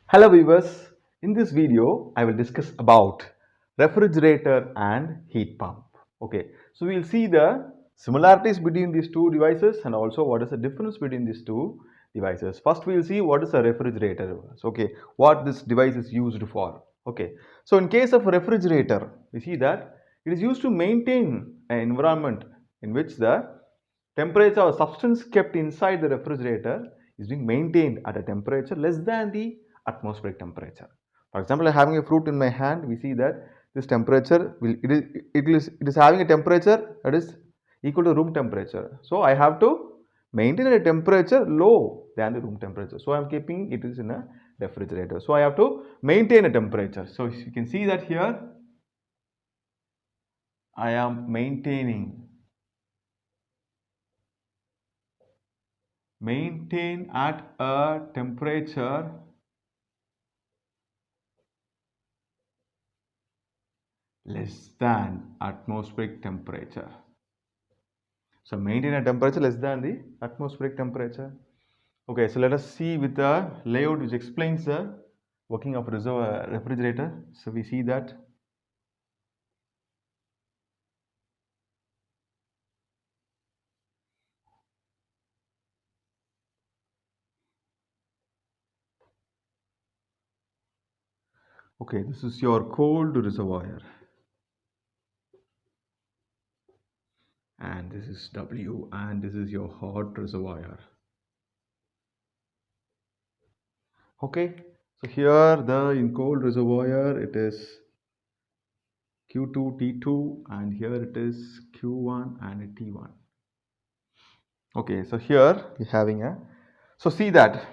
Hello viewers, in this video I will discuss about refrigerator and heat pump. Okay, so we'll see the similarities between these two devices and also what is the difference between these two devices. First we'll see what is a refrigerator. Okay, what this device is used for. Okay, so in case of a refrigerator, we see that it is used to maintain an environment in which the temperature or substance kept inside the refrigerator is being maintained at a temperature less than the atmospheric temperature. For example, having a fruit in my hand, we see that this temperature it is having a temperature that is equal to room temperature. So I have to maintain a temperature low than the room temperature. So I am keeping it is in a refrigerator. So I have to maintain a temperature. So you can see that here I am maintain at a temperature less than atmospheric temperature. So maintain a temperature less than the atmospheric temperature. Okay, so let us see with the layout which explains the working of refrigerator. So we see that okay, this is your cold reservoir and this is W and this is your hot reservoir. Okay, so here the in cold reservoir it is Q2 T2 and here it is Q1 and T1. Okay, so here we're having a so see that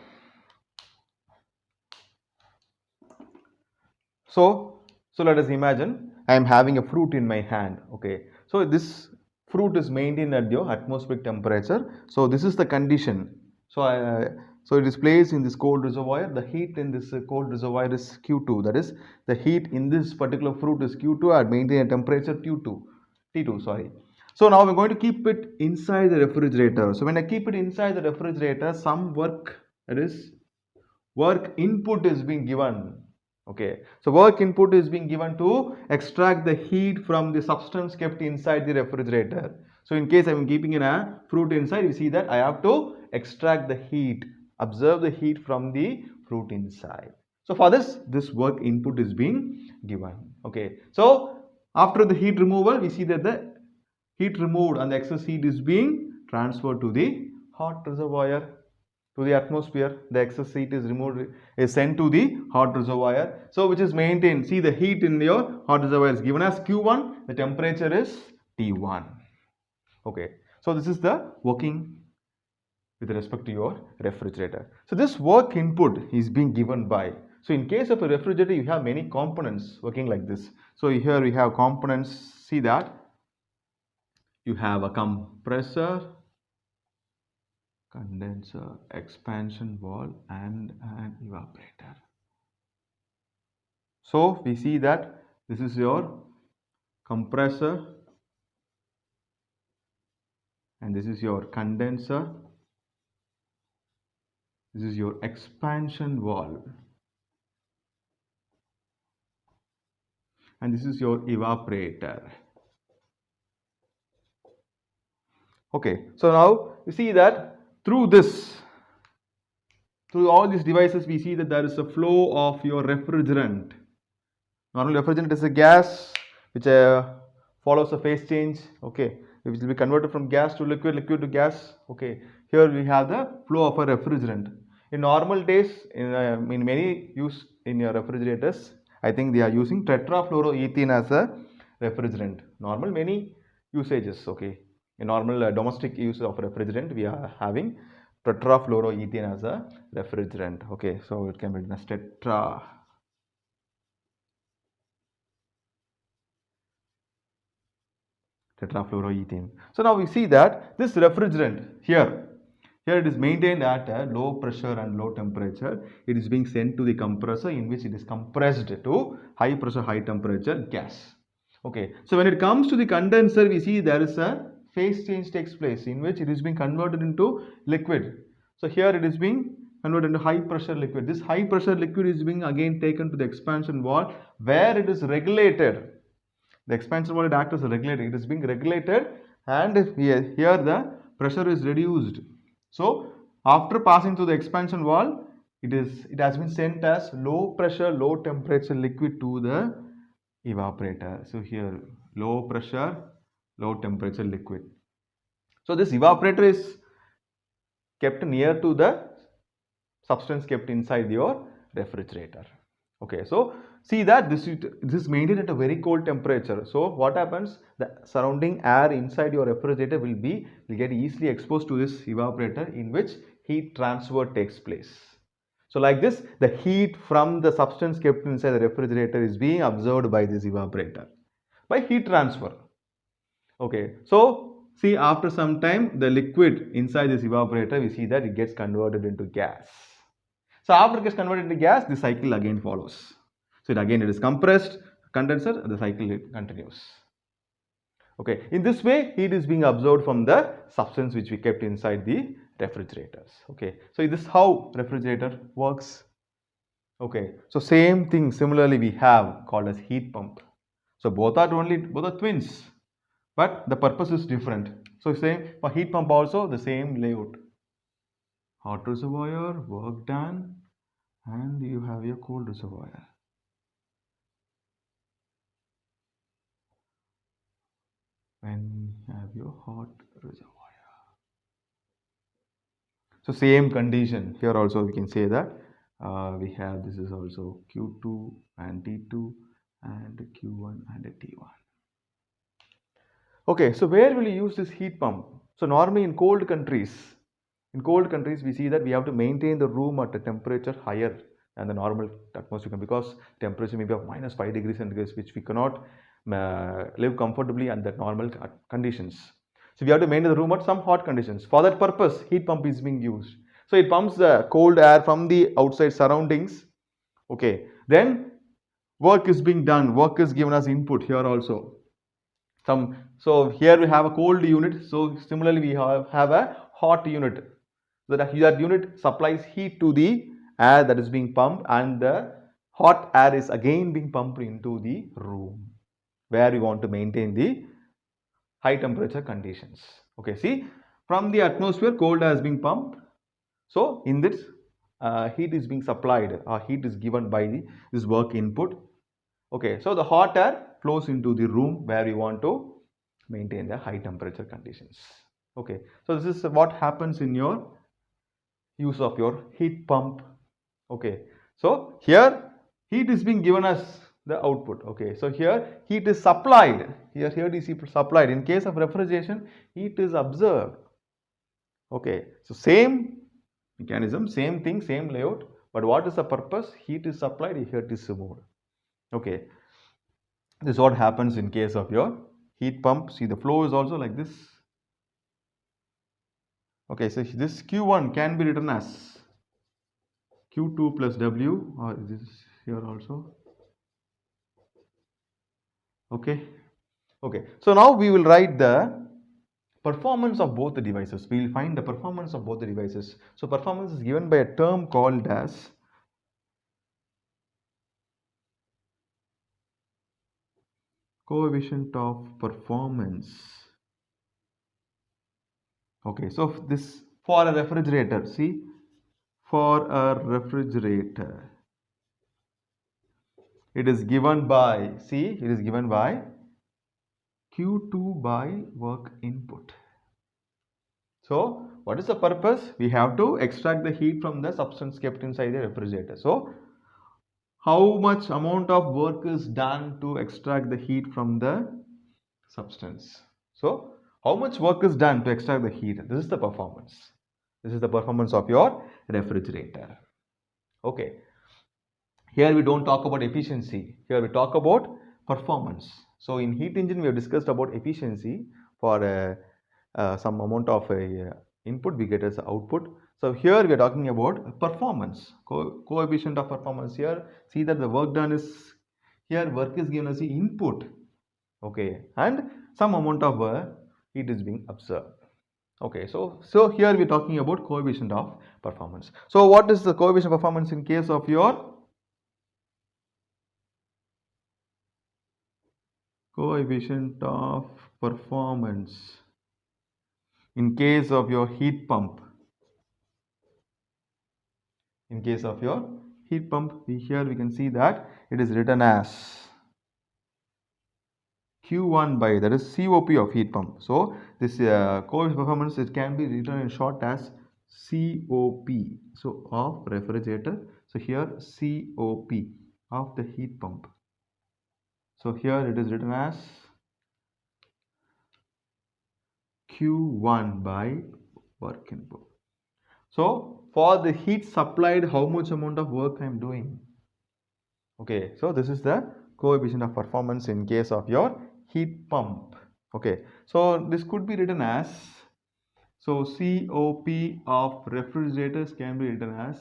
so let us imagine I am having a fruit in my hand. Okay, so this fruit is maintained at your atmospheric temperature. So this is the condition. So it is placed in this cold reservoir. The heat in this cold reservoir is Q2. That is the heat in this particular fruit is Q2 at maintain a temperature T2. Sorry. So now we're going to keep it inside the refrigerator. So when I keep it inside the refrigerator, some work that is work input is being given. Okay, so work input is being given to extract the heat from the substance kept inside the refrigerator. So in case I'm keeping in a fruit inside, you see that I have to extract the heat, observe the heat from the fruit inside. So for this work input is being given. Okay, so after the heat removal, we see that the heat removed and the excess heat is being transferred to the hot reservoir, to the atmosphere. The excess heat is removed, is sent to the hot reservoir, so which is maintained. See, the heat in your hot reservoir is given as Q1, the temperature is T1. Okay, so this is the working with respect to your refrigerator. So this work input is being given by, so in case of a refrigerator you have many components working like this. So here we have components. See that you have a compressor, condenser, expansion valve and an evaporator. So we see that this is your compressor and this is your condenser, this is your expansion valve and this is your evaporator. Okay, so now you see that through all these devices we see that there is a flow of your refrigerant. Normally refrigerant is a gas which follows a phase change. Okay, which will be converted from gas to liquid, liquid to gas. Okay, here we have the flow of a refrigerant. In normal days, in many use in your refrigerators, I think they are using tetrafluoroethane as a refrigerant. Normal many usages. Okay, in normal domestic use of refrigerant, we are having tetrafluoroethane as a refrigerant. Okay, so it can be written as tetrafluoroethane. So now we see that this refrigerant here it is maintained at a low pressure and low temperature. It is being sent to the compressor in which it is compressed to high pressure, high temperature gas. Okay, so when it comes to the condenser, we see there is a phase change takes place in which it is being converted into liquid. So here it is being converted into high pressure liquid. This high pressure liquid is being again taken to the expansion valve where it is regulated. The expansion valve acts as a regulator. It is being regulated, and here the pressure is reduced. So after passing through the expansion valve, it has been sent as low pressure, low temperature liquid to the evaporator. So here low pressure, low temperature liquid. So this evaporator is kept near to the substance kept inside your refrigerator. Okay, so see that this is maintained at a very cold temperature. So what happens? The surrounding air inside your refrigerator will get easily exposed to this evaporator, in which heat transfer takes place. So like this, the heat from the substance kept inside the refrigerator is being absorbed by this evaporator by heat transfer. Okay, so see, after some time, the liquid inside this evaporator, we see that it gets converted into gas. So after it gets converted into gas, the cycle again follows. So it is compressed, condenser, the cycle continues. Okay, in this way, heat is being absorbed from the substance which we kept inside the refrigerators. Okay, so this is how refrigerator works. Okay, so same thing similarly we have called as heat pump. So both are twins, but the purpose is different. So same for heat pump also the same layout. Hot reservoir, work done, and you have your cold reservoir. When you have your hot reservoir. So same condition here also we can say that we have this is also Q2 and T2 and Q1 and T1. Okay, so where will you use this heat pump? So normally in cold countries we see that we have to maintain the room at a temperature higher than the normal atmosphere, because temperature may be of -5 degrees centigrade, which we cannot live comfortably under normal conditions. So we have to maintain the room at some hot conditions. For that purpose, heat pump is being used. So it pumps the cold air from the outside surroundings. Okay, then work is being done. Work is given as input here also. So here we have a cold unit. So similarly, we have a hot unit. So that unit supplies heat to the air that is being pumped, and the hot air is again being pumped into the room where we want to maintain the high temperature conditions. Okay, see, from the atmosphere cold air is being pumped. So in this heat is being supplied, or heat is given by this work input. Okay, so the hot air flows into the room where we want to maintain the high temperature conditions. Okay, so this is what happens in your use of your heat pump. Okay, so here heat is being given as the output. Okay, so here heat is supplied. Here it is supplied. In case of refrigeration, heat is observed. Okay, so same mechanism, same thing, same layout, but what is the purpose? Heat is supplied, here it is removed. Okay, this is what happens in case of your heat pump. See, the flow is also like this. Okay, so this Q1 can be written as Q2 plus W, or this is here also. Okay, so now we will write the performance of both the devices. We will find the performance of both the devices. So performance is given by a term called as coefficient of performance. Okay, so this for a refrigerator, see, for a refrigerator, it is given by, see, it is given by Q2 by work input. So what is the purpose? We have to extract the heat from the substance kept inside the refrigerator. So how much amount of work is done to extract the heat from the substance? So how much work is done to extract the heat? This is the performance. This is the performance of your refrigerator. Okay. Here we don't talk about efficiency. Here we talk about performance. So in heat engine, we have discussed about efficiency. For some amount of input, we get as output. So here we are talking about performance, coefficient of performance. Here, see that the work done is, here work is given as the input. Okay, and some amount of heat is being observed. Okay, so here we're talking about coefficient of performance. So what is the coefficient of performance in case of your coefficient of performance in case of your heat pump? In case of your heat pump, here we can see that it is written as Q1 by, that is COP of heat pump. So this coefficient performance, it can be written in short as COP, so of refrigerator. So here COP of the heat pump. So here it is written as Q1 by work input. So for the heat supplied, how much amount of work I am doing? Okay, so this is the coefficient of performance in case of your heat pump. Okay, so this could be written as, so COP of refrigerators can be written as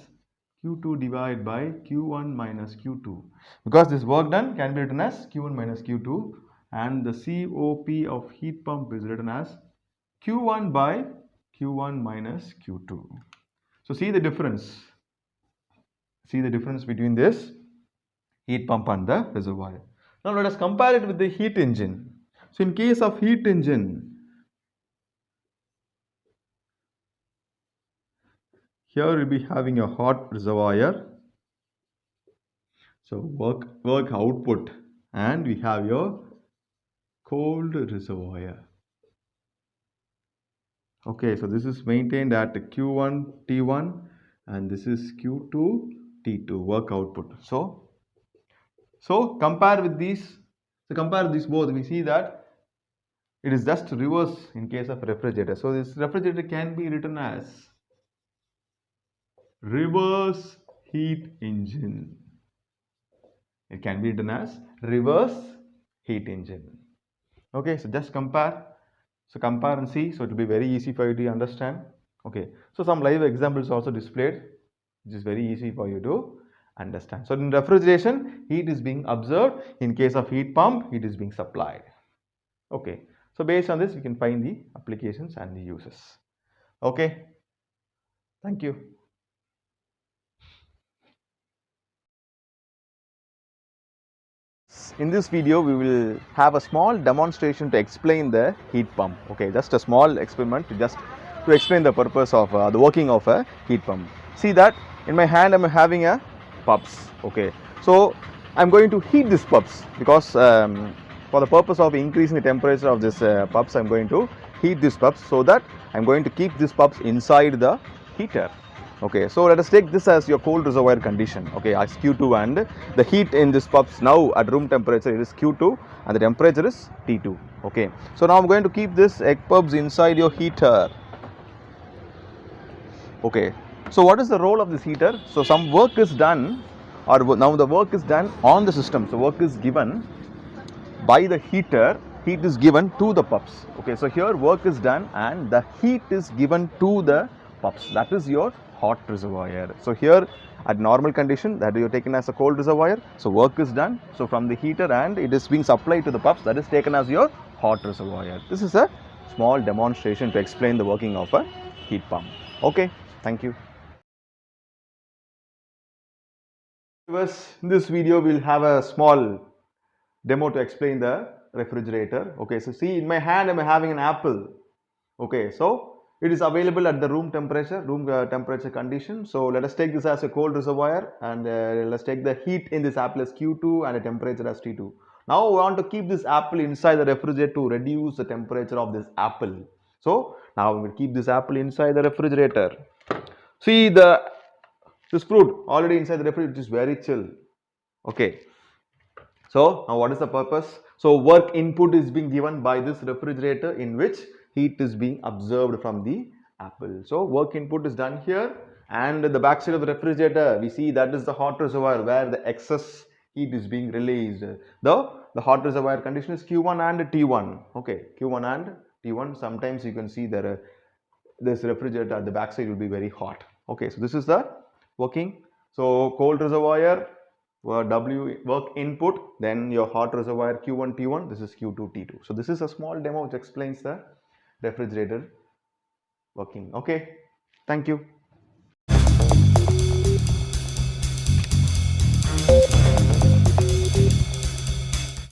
Q2 divided by Q1 minus Q2, because this work done can be written as Q1 minus Q2, and the COP of heat pump is written as Q1 by Q1 minus Q2. So see the difference. See the difference between this heat pump and the reservoir. Now let us compare it with the heat engine. So in case of heat engine, here we'll be having a hot reservoir, so work output, and we have your cold reservoir. Okay, so this is maintained at Q1 T1 and this is Q2 T2 work output. So compare with these. So compare these both. We see that it is just reverse in case of refrigerator. So this refrigerator can be written as reverse heat engine. It can be written as reverse heat engine. Okay, so just compare. So compare and see. So it will be very easy for you to understand. Okay, so some live examples also displayed, which is very easy for you to understand. So in refrigeration, heat is being observed. In case of heat pump, heat is being supplied. Okay, so based on this, we can find the applications and the uses. Okay, thank you. In this video, we will have a small demonstration to explain the heat pump. Okay, just a small experiment to explain the purpose of the working of a heat pump. See that in my hand I'm having a pups. Okay, so I'm going to heat this pups because for the purpose of increasing the temperature of this pups, I'm going to heat this pups, so that I'm going to keep this pups inside the heater. Okay, so let us take this as your cold reservoir condition. Okay, as Q2, and the heat in this pups now at room temperature, it is Q2 and the temperature is T2. Okay, so now I'm going to keep this egg pups inside your heater. Okay, so what is the role of this heater? So some work is done, or now the work is done on the system. So work is given by the heater, heat is given to the pups. Okay, so here work is done and the heat is given to the pups. That is your hot reservoir. So here at normal condition, that you are taken as a cold reservoir. So work is done. So from the heater and it is being supplied to the pups, that is taken as your hot reservoir. This is a small demonstration to explain the working of a heat pump. Okay, thank you. In this video, we'll have a small demo to explain the refrigerator. Okay, so see in my hand I'm having an apple. Okay, so it is available at the room temperature condition. So let us take this as a cold reservoir, and let's take the heat in this apple as Q2 and the temperature as T2. Now we want to keep this apple inside the refrigerator to reduce the temperature of this apple. So now we will keep this apple inside the refrigerator. See this fruit already inside the refrigerator, which is very chill. Okay, so now what is the purpose? So work input is being given by this refrigerator, in which heat is being observed from the apple. So work input is done here, and the back side of the refrigerator, we see that is the hot reservoir where the excess heat is being released. The hot reservoir condition is Q1 and T1. Okay, Q1 and T1. Sometimes you can see that this refrigerator at the back side will be very hot. Okay, so this is the working. So cold reservoir, W work input, then your hot reservoir Q1 T1, this is Q2 T2. So this is a small demo which explains the refrigerator. working. Okay, thank you.